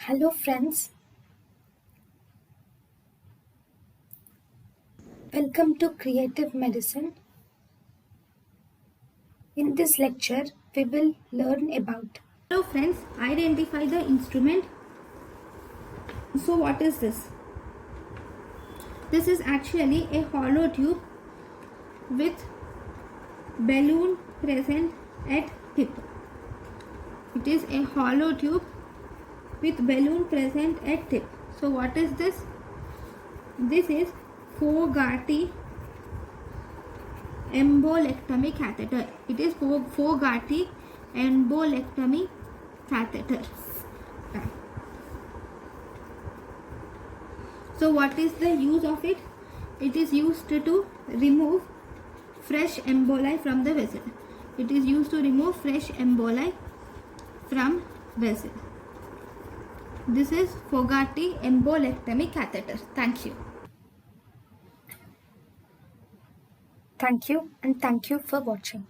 Hello friends, welcome to Creative Medicine. In this lecture, we will learn about. Hello friends, identify the instrument. So what is this? This is actually a hollow tube with balloon present at tip. It is a hollow tube with balloon present at tip. So what is this? This is fogarty embolectomy catheter. It is fogarty embolectomy catheter. So what is the use of it? It is used to remove fresh emboli from the vessel. It is used to remove fresh emboli from vessel. This is Fogarty embolectomy catheter. Thank you. Thank you and thank you for watching.